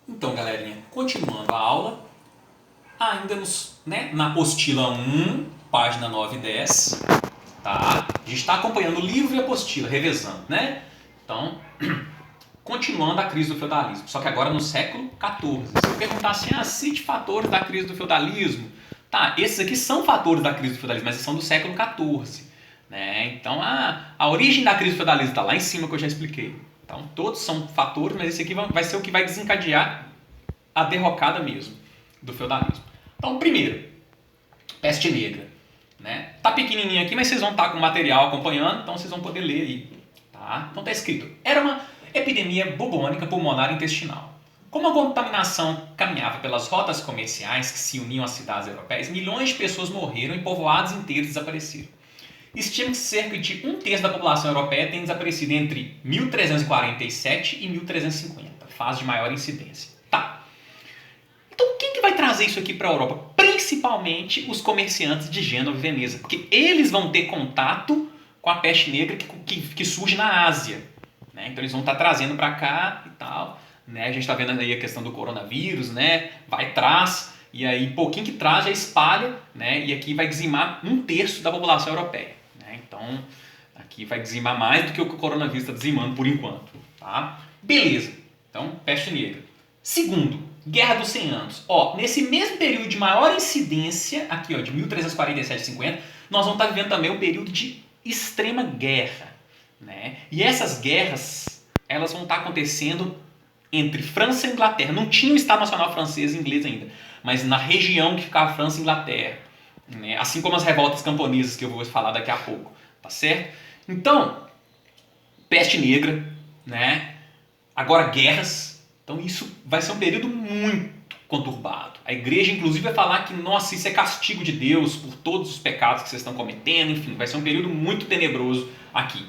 Então, galerinha, continuando a aula, ainda na apostila 1, página 9 e 10, tá? A gente está acompanhando o livro e a apostila, revezando, né? Então, continuando a crise do feudalismo, só que agora no século XIV. Se eu perguntar assim, cite fatores da crise do feudalismo, tá, esses aqui são fatores da crise do feudalismo, mas eles são do século XIV. Né? Então, a origem da crise do feudalismo está lá em cima, que eu já expliquei. Então, todos são fatores, mas esse aqui vai ser o que vai desencadear a derrocada mesmo do feudalismo. Então, primeiro, peste negra. Né? Tá pequenininho aqui, mas vocês vão estar com o material acompanhando, então vocês vão poder ler aí. Tá? Então tá escrito, era uma epidemia bubônica pulmonar intestinal. Como a contaminação caminhava pelas rotas comerciais que se uniam às cidades europeias, milhões de pessoas morreram e povoados inteiros desapareceram. Estima-se que cerca de um terço da população europeia tem desaparecido entre 1347 e 1350, fase de maior incidência. Tá. Então quem que vai trazer isso aqui para a Europa? Principalmente os comerciantes de Gênova e Veneza, porque eles vão ter contato com a peste negra que surge na Ásia. Né? Então eles vão estar trazendo para cá e tal. Né? A gente está vendo aí a questão do coronavírus, né? Vai traz, e aí pouquinho que traz já espalha, né? E aqui vai dizimar um terço da população europeia. Né? Então aqui vai dizimar mais do que o coronavírus está dizimando por enquanto. Tá? Beleza, então peste negra. Segundo, Guerra dos 100 Anos. Ó, nesse mesmo período de maior incidência, aqui ó, de 1347 a 50, nós vamos estar vivendo também um período de extrema guerra. Né? E essas guerras, elas vão estar acontecendo entre França e Inglaterra. Não tinha o Estado Nacional francês e inglês ainda, mas na região que ficava França e Inglaterra. Né? Assim como as revoltas camponesas que eu vou falar daqui a pouco. Tá certo? Então, peste negra, né? Agora guerras. Então isso vai ser um período muito conturbado. A igreja, inclusive, vai falar que, nossa, isso é castigo de Deus por todos os pecados que vocês estão cometendo. Enfim, vai ser um período muito tenebroso aqui.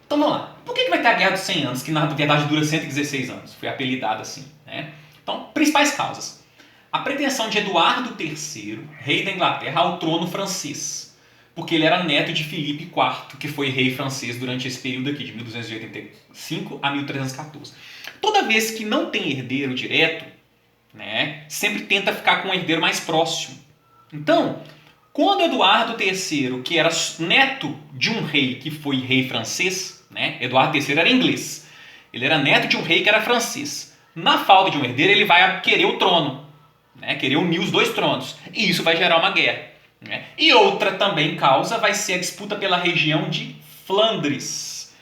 Então vamos lá. Por que vai ter a Guerra dos 100 Anos, que na verdade dura 116 anos? Foi apelidada assim. Né? Então, principais causas. A pretensão de Eduardo III, rei da Inglaterra, ao trono francês. Porque ele era neto de Filipe IV, que foi rei francês durante esse período aqui, de 1285 a 1314. Toda vez que não tem herdeiro direto, né, sempre tenta ficar com um herdeiro mais próximo. Então, quando Eduardo III, que era neto de um rei que foi rei francês, né, Eduardo III era inglês, ele era neto de um rei que era francês. Na falta de um herdeiro, ele vai querer o trono, né, querer unir os dois tronos, e isso vai gerar uma guerra. Né? E outra também causa vai ser a disputa pela região de Flandres.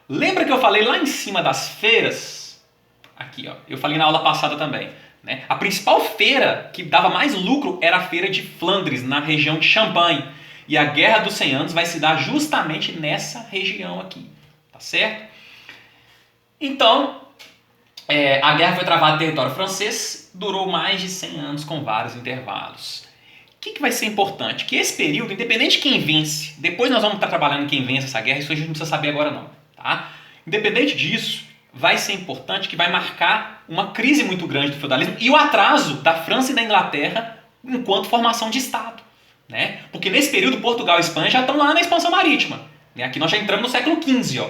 Lembra que eu falei lá em cima das feiras? Aqui, ó, eu falei na aula passada também. Né? A principal feira que dava mais lucro era a feira de Flandres, na região de Champagne. E a Guerra dos 100 Anos vai se dar justamente nessa região aqui. Tá certo? Então, a guerra foi travada em território francês, durou mais de 100 anos com vários intervalos. O que vai ser importante? Que esse período, independente de quem vence, depois nós vamos estar trabalhando em quem vence essa guerra, isso a gente não precisa saber agora não. Tá? Independente disso, vai ser importante que vai marcar uma crise muito grande do feudalismo e o atraso da França e da Inglaterra enquanto formação de Estado. Né? Porque nesse período Portugal e Espanha já estão lá na expansão marítima. Né? Aqui nós já entramos no século XV. Ó.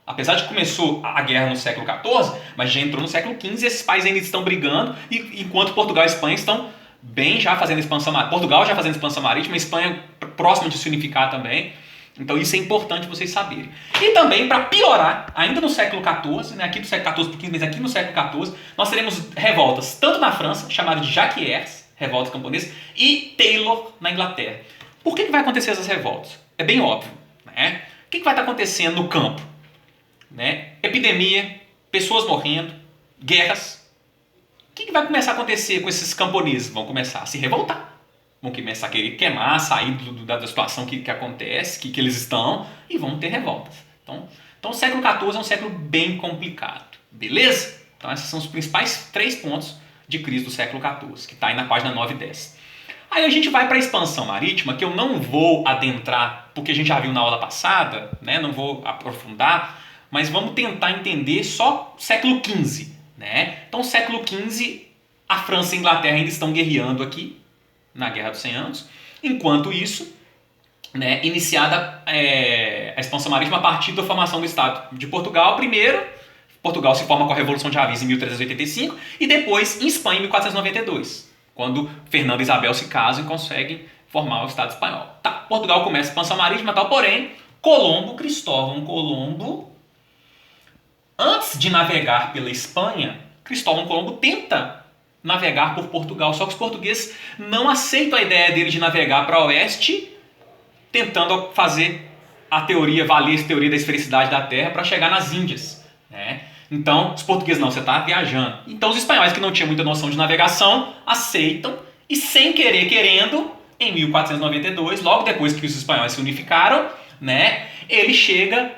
Apesar de que começou a guerra no século XIV, mas já entrou no século XV e esses países ainda estão brigando, enquanto Portugal e Espanha estão bem já fazendo expansão marítima. Portugal já fazendo expansão marítima, a Espanha próxima de se unificar também. Então isso é importante vocês saberem. E também, para piorar, ainda no século XIV, né, aqui do século XIV para o XV, mas aqui no século XIV, nós teremos revoltas tanto na França, chamada de Jacquiers, revoltas camponesas, e Taylor na Inglaterra. Por que vai acontecer essas revoltas? É bem óbvio. Né? O que vai estar acontecendo no campo? Né? Epidemia, pessoas morrendo, guerras. O que vai começar a acontecer com esses camponeses? Vão começar a se revoltar. Vão começar a querer queimar, sair da situação que acontece, que eles estão, e vão ter revoltas. Então o século XIV é um século bem complicado. Beleza? Então esses são os principais 3 pontos de crise do século XIV, que está aí na página 9 e 10. Aí a gente vai para a expansão marítima, que eu não vou adentrar, porque a gente já viu na aula passada, né? Não vou aprofundar, mas vamos tentar entender só século XV. Né? Então, século XV, a França e a Inglaterra ainda estão guerreando aqui, na Guerra dos 100 Anos. Enquanto isso, né, iniciada a expansão marítima a partir da formação do Estado de Portugal, primeiro, Portugal se forma com a Revolução de Avis em 1385 e depois em Espanha em 1492, quando Fernando e Isabel se casam e conseguem formar o Estado espanhol. Tá, Portugal começa a expansão marítima, tal, porém, Cristóvão Colombo, antes de navegar pela Espanha, Cristóvão Colombo tenta navegar por Portugal, só que os portugueses não aceitam a ideia dele de navegar para o oeste, tentando fazer a teoria, valer a teoria da esfericidade da Terra para chegar nas Índias, né? Então, os portugueses não, você está viajando. Então, os espanhóis que não tinham muita noção de navegação aceitam e, sem querer, querendo, em 1492, logo depois que os espanhóis se unificaram, né, ele chega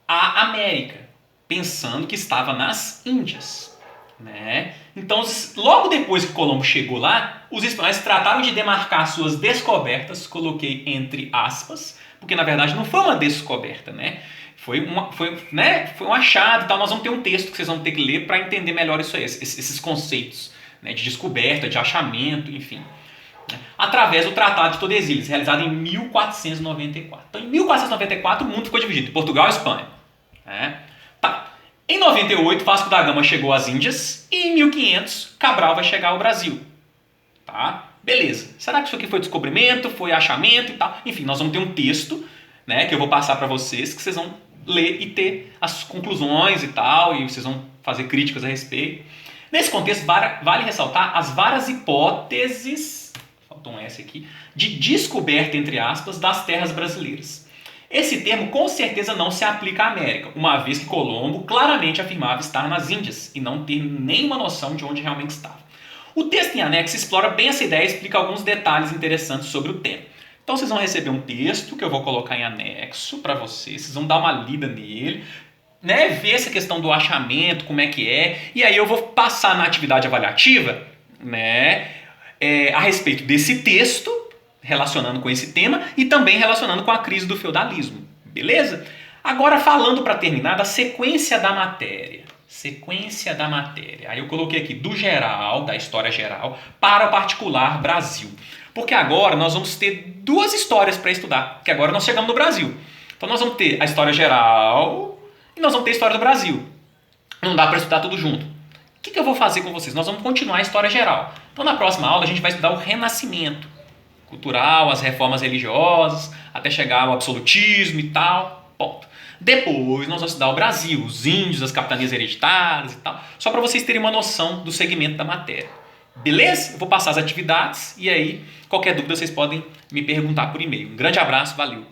à América, pensando que estava nas Índias, né? Então, logo depois que Colombo chegou lá, os espanhóis trataram de demarcar suas descobertas, coloquei entre aspas, porque na verdade não foi uma descoberta, né? Foi um achado e tal. Nós vamos ter um texto que vocês vão ter que ler para entender melhor isso aí, esses conceitos, né, de descoberta, de achamento, enfim. Através do Tratado de Tordesilhas, realizado em 1494. Então, em 1494, o mundo ficou dividido em Portugal e Espanha. Né? Tá. Em 98, Vasco da Gama chegou às Índias e em 1500, Cabral vai chegar ao Brasil. Tá? Beleza. Será que isso aqui foi descobrimento, foi achamento e tal? Enfim, nós vamos ter um texto, né, que eu vou passar para vocês, que vocês vão ler e ter as conclusões e tal, e vocês vão fazer críticas a respeito. Nesse contexto, vale ressaltar as várias hipóteses, faltou um S aqui, de descoberta, entre aspas, das terras brasileiras. Esse termo com certeza não se aplica à América, uma vez que Colombo claramente afirmava estar nas Índias e não ter nenhuma noção de onde realmente estava. O texto em anexo explora bem essa ideia e explica alguns detalhes interessantes sobre o tema. Então vocês vão receber um texto que eu vou colocar em anexo para vocês vão dar uma lida nele, né, ver essa questão do achamento, como é que é, e aí eu vou passar na atividade avaliativa, né, a respeito desse texto, relacionando com esse tema e também relacionando com a crise do feudalismo, beleza? Agora falando para terminar da sequência da matéria. Sequência da matéria. Aí eu coloquei aqui do geral, da história geral, para o particular Brasil. Porque agora nós vamos ter duas histórias para estudar, porque agora nós chegamos no Brasil. Então nós vamos ter a história geral e nós vamos ter a história do Brasil. Não dá para estudar tudo junto. O que eu vou fazer com vocês? Nós vamos continuar a história geral. Então na próxima aula a gente vai estudar o Renascimento cultural, as reformas religiosas, até chegar ao absolutismo e tal. Ponto. Depois nós vamos estudar o Brasil, os índios, as capitanias hereditárias e tal, só para vocês terem uma noção do segmento da matéria. Beleza? Eu vou passar as atividades e aí qualquer dúvida vocês podem me perguntar por e-mail. Um grande abraço, valeu!